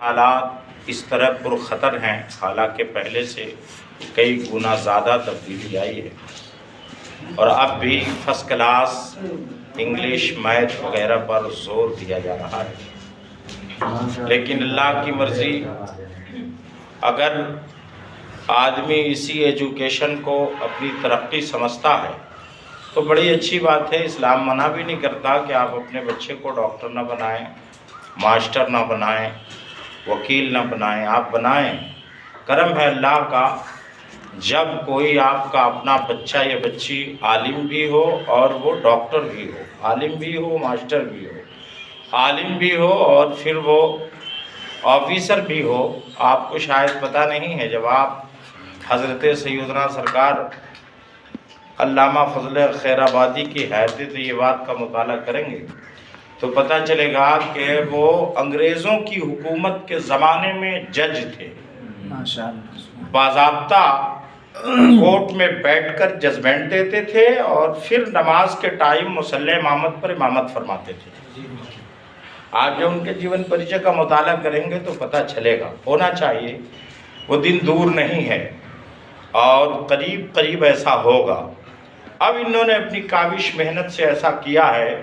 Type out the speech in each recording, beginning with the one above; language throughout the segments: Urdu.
حالات اس طرح پرخطر ہیں، حالانکہ پہلے سے کئی گنا زیادہ تبدیلی آئی ہے، اور اب بھی فرسٹ کلاس انگلش میتھ وغیرہ پر زور دیا جا رہا ہے، لیکن اللہ کی مرضی اگر آدمی اسی ایجوکیشن کو اپنی ترقی سمجھتا ہے تو بڑی اچھی بات ہے۔ اسلام منع بھی نہیں کرتا کہ آپ اپنے بچے کو ڈاکٹر نہ بنائیں، ماسٹر نہ بنائیں، وکیل نہ بنائیں، آپ بنائیں۔ کرم ہے اللہ کا جب کوئی آپ کا اپنا بچہ یا بچی عالم بھی ہو اور وہ ڈاکٹر بھی ہو، عالم بھی ہو، ماسٹر بھی ہو، عالم بھی ہو اور پھر وہ آفیسر بھی ہو۔ آپ کو شاید پتہ نہیں ہے، جب آپ حضرت سیدنا سرکار علامہ فضل خیر آبادی کی حیات طیبات کا مطالعہ کریں گے تو پتہ چلے گا کہ وہ انگریزوں کی حکومت کے زمانے میں جج تھے، باضابطہ کورٹ میں بیٹھ کر ججمنٹ دیتے تھے اور پھر نماز کے ٹائم مصلی امامت پر امامت فرماتے تھے۔ آج جو ان کے جیون پریچے کا مطالعہ کریں گے تو پتہ چلے گا، ہونا چاہیے، وہ دن دور نہیں ہے اور قریب قریب ایسا ہوگا۔ اب انہوں نے اپنی کاوش محنت سے ایسا کیا ہے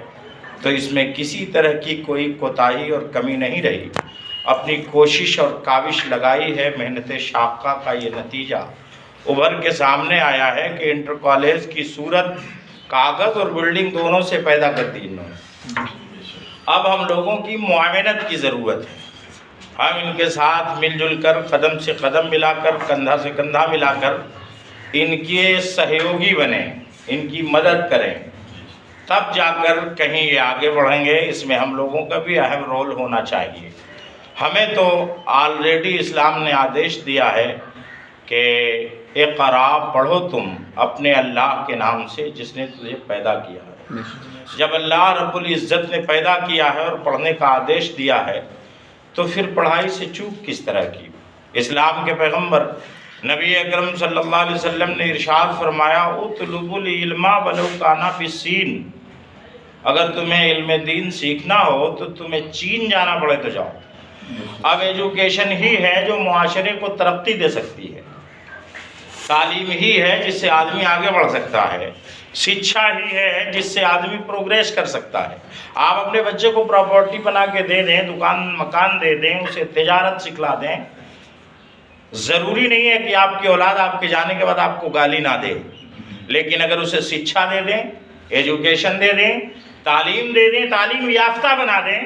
تو اس میں کسی طرح کی کوئی کوتاہی اور کمی نہیں رہی، اپنی کوشش اور کاوش لگائی ہے، محنت شاقہ کا یہ نتیجہ ابھر کے سامنے آیا ہے کہ انٹر کالج کی صورت کاغذ اور بلڈنگ دونوں سے پیدا کر دی انہوں نے۔ اب ہم لوگوں کی معاونت کی ضرورت ہے، ہم ان کے ساتھ مل جل کر، قدم سے قدم ملا کر، کندھا سے کندھا ملا کر ان کے سہیوگی بنیں، ان کی مدد کریں، تب جا کر کہیں یہ آگے بڑھیں گے۔ اس میں ہم لوگوں کا بھی اہم رول ہونا چاہیے۔ ہمیں تو آلریڈی اسلام نے آدیش دیا ہے کہ اقرا پڑھو تم اپنے اللہ کے نام سے جس نے تجھے پیدا کیا ہے۔ جب اللہ رب العزت نے پیدا کیا ہے اور پڑھنے کا آدیش دیا ہے تو پھر پڑھائی سے چوک کس طرح کی؟ اسلام کے پیغمبر نبی اکرم صلی اللہ علیہ وسلم نے ارشاد فرمایا اطلبوا العلم ولو کان بالصین، اگر تمہیں علم دین سیکھنا ہو تو تمہیں چین جانا پڑے تو جاؤ۔ اب ایجوکیشن ہی ہے جو معاشرے کو ترقی دے سکتی ہے، تعلیم ہی ہے جس سے آدمی آگے بڑھ سکتا ہے، شکشا ہی ہے جس سے آدمی پروگریس کر سکتا ہے۔ آپ اپنے بچے کو پراپرٹی بنا کے دے دیں، دکان مکان دے دیں، اسے تجارت سکھلا دیں، ضروری نہیں ہے کہ آپ کی اولاد آپ کے جانے کے بعد آپ کو گالی نہ دے، لیکن اگر اسے شکشا دے دیں، ایجوکیشن دے دیں، تعلیم دے دیں، تعلیم یافتہ بنا دیں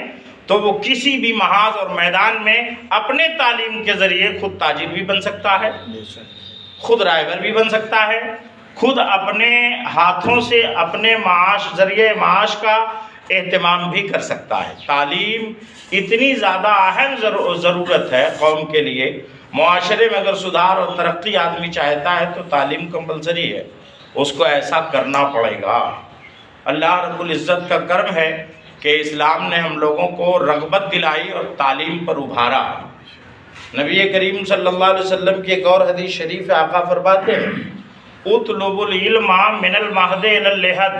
تو وہ کسی بھی محاذ اور میدان میں اپنے تعلیم کے ذریعے خود تاجر بھی بن سکتا ہے، خود ڈرائیور بھی بن سکتا ہے، خود اپنے ہاتھوں سے اپنے ذریعے معاش کا اہتمام بھی کر سکتا ہے۔ تعلیم اتنی زیادہ اہم ضرورت ہے قوم کے لیے۔ معاشرے میں اگر سدھار اور ترقی آدمی چاہتا ہے تو تعلیم کمپلسری ہے، اس کو ایسا کرنا پڑے گا۔ اللہ رب العزت کا کرم ہے کہ اسلام نے ہم لوگوں کو رغبت دلائی اور تعلیم پر ابھارا۔ نبی کریم صلی اللہ علیہ وسلم کی ایک اور حدیث شریف آقا فرماتے ہیں اطلبوا العلم من المہد الی اللحد،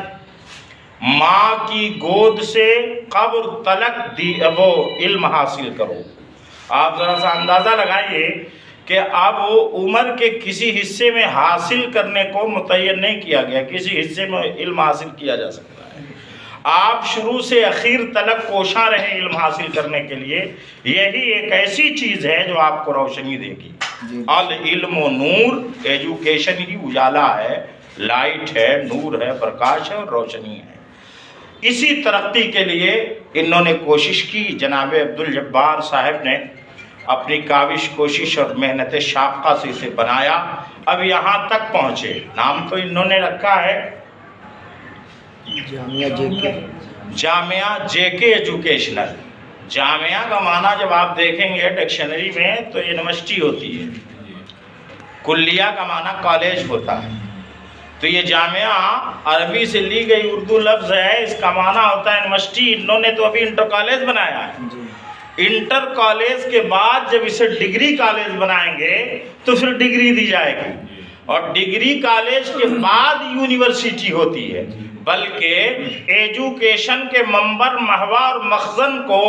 ماں کی گود سے قبر تلک وہ علم حاصل کرو۔ آپ ذرا سا اندازہ لگائیے کہ اب عمر کے کسی حصے میں حاصل کرنے کو متعین نہیں کیا گیا، کسی حصے میں علم حاصل کیا جا سکتا ہے۔ آپ شروع سے اخیر تلک کوشاں رہیں علم حاصل کرنے کے لیے، یہی ایک ایسی چیز ہے جو آپ کو روشنی دے گی۔ العلم و نور، ایجوکیشن ہی اجالا ہے، لائٹ ہے، نور ہے، پرکاش ہے اور روشنی ہے۔ اسی ترقی کے لیے انہوں نے کوشش کی۔ جناب عبدالجبار صاحب نے اپنی کاوش، کوشش اور محنت شاقہ سے اسے بنایا، اب یہاں تک پہنچے۔ نام تو انہوں نے رکھا ہے جامعہ جے کے ایجوکیشنل۔ جامعہ کا معنی جب آپ دیکھیں گے ڈکشنری میں تو یونیورسٹی ہوتی ہے، کلیہ کا معنی کالج ہوتا ہے، تو یہ جامعہ عربی سے لی گئی اردو لفظ ہے، اس کا معنی ہوتا ہے یونیورسٹی۔ انہوں نے تو ابھی انٹر کالج بنایا ہے، انٹر کالج کے بعد جب اسے ڈگری کالج بنائیں گے تو پھر ڈگری دی جائے گی، اور ڈگری کالج کے بعد یونیورسٹی ہوتی ہے۔ بلکہ ایجوکیشن کے منبر، محور اور مخزن کو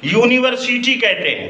یونیورسٹی کہتے ہیں۔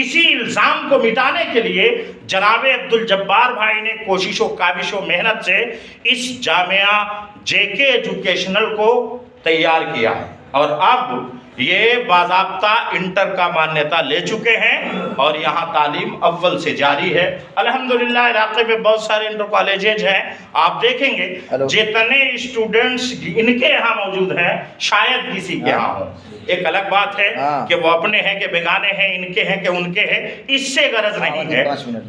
اسی الزام کو مٹانے کے لیے جناب عبدالجبار بھائی نے کوشش و کاوش و محنت سے اس جامعہ جے کے ایجوکیشنل کو تیار کیا ہے، اور اب یہ باضابطہ انٹر کا مانیتا لے چکے ہیں اور یہاں تعلیم اول سے جاری ہے۔ الحمدللہ علاقے میں بہت سارے انٹر کالجز ہیں، آپ دیکھیں گے جتنے اسٹوڈنٹس ان کے یہاں موجود ہیں شاید کسی کے یہاں ہوں۔ ایک الگ بات ہے کہ وہ اپنے ہیں کہ بیگانے ہیں، ان کے ہیں کہ ان کے ہیں، اس سے غرض نہیں ہے۔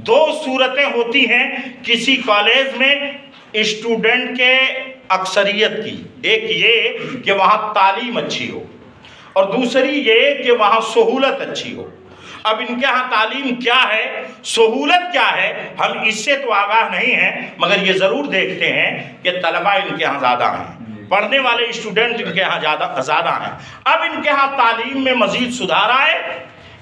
دو صورتیں ہوتی ہیں کسی کالج میں اسٹوڈنٹ کے اکثریت کی، ایک یہ کہ وہاں تعلیم اچھی ہو اور دوسری یہ کہ وہاں سہولت اچھی ہو۔ اب ان کے ہاں تعلیم کیا ہے، سہولت کیا ہے، ہم اس سے تو آگاہ نہیں ہیں، مگر یہ ضرور دیکھتے ہیں کہ طلبہ ان کے ہاں زیادہ ہیں، پڑھنے والے اسٹوڈنٹ ان کے ہاں زیادہ ہیں۔ اب ان کے ہاں تعلیم میں مزید سدھار آئے،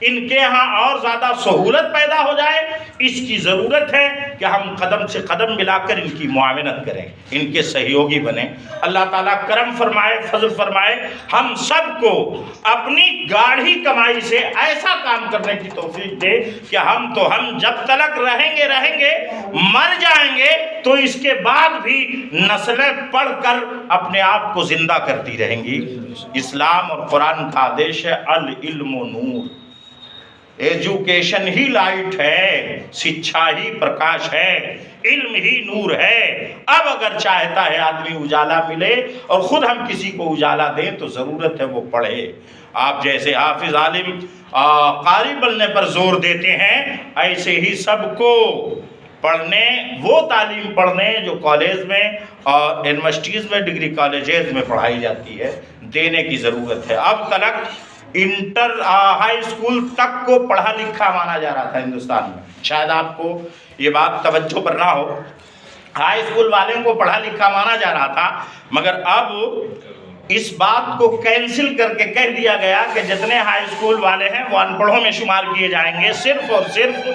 ان کے ہاں اور زیادہ سہولت پیدا ہو جائے، اس کی ضرورت ہے کہ ہم قدم سے قدم ملا کر ان کی معاونت کریں، ان کے سہیوگی بنیں۔ اللہ تعالیٰ کرم فرمائے، فضل فرمائے، ہم سب کو اپنی گاڑھی کمائی سے ایسا کام کرنے کی توفیق دے کہ ہم جب تلک رہیں گے مر جائیں گے تو اس کے بعد بھی نسلیں پڑھ کر اپنے آپ کو زندہ کرتی رہیں گی۔ اسلام اور قرآن کا آدیش ہے العلم نور، ایجوکیشن ہی لائٹ ہے، شکشا ہی پرکاش ہے، علم ہی نور ہے۔ اب اگر چاہتا ہے آدمی اجالا ملے اور خود ہم کسی کو اجالا دیں تو ضرورت ہے وہ پڑھے۔ آپ جیسے حافظ عالم قاری بننے پر زور دیتے ہیں، ایسے ہی سب کو پڑھنے، وہ تعلیم پڑھنے جو کالج میں اور یونیورسٹیز میں، ڈگری کالجز میں پڑھائی جاتی ہے، دینے کی ضرورت ہے۔ اب تلک انٹر ہائی اسکول تک کو پڑھا لکھا مانا جا رہا تھا ہندوستان میں، شاید آپ کو یہ بات توجہ پر نہ ہو، ہائی اسکول والوں کو پڑھا لکھا مانا جا رہا تھا، مگر اب اس بات کو کینسل کر کے کہہ دیا گیا کہ جتنے ہائی اسکول والے ہیں وہ ان پڑھوں میں شمار کیے جائیں گے، صرف اور صرف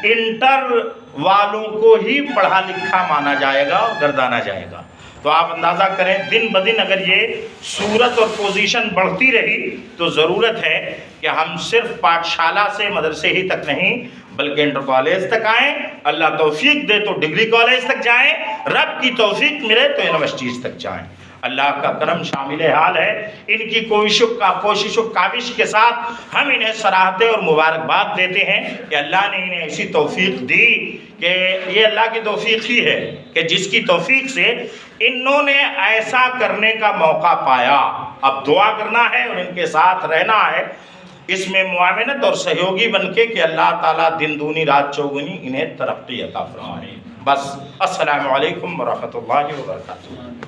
انٹر والوں کو ہی پڑھا لکھا مانا جائے گا اور گردانا جائے گا۔ تو آپ اندازہ کریں دن بدن اگر یہ صورت اور پوزیشن بڑھتی رہی تو ضرورت ہے کہ ہم صرف پاٹھشالہ سے مدرسے ہی تک نہیں بلکہ انٹر کالج تک آئیں، اللہ توفیق دے تو ڈگری کالج تک جائیں، رب کی توفیق ملے تو یونیورسٹیز تک جائیں۔ اللہ کا کرم شامل حال ہے، ان کی کوشش و کاوش کے ساتھ ہم انہیں سراہتے اور مبارکباد دیتے ہیں کہ اللہ نے انہیں ایسی توفیق دی کہ یہ اللہ کی توفیق ہی ہے کہ جس کی توفیق سے انہوں نے ایسا کرنے کا موقع پایا۔ اب دعا کرنا ہے اور ان کے ساتھ رہنا ہے، اس میں معاونت اور سہیوگی بن کے کہ اللہ تعالیٰ دن دونی رات چوگنی انہیں ترقی عطا فرمائے۔ بس السلام علیکم ورحمۃ اللہ وبرکاتہ۔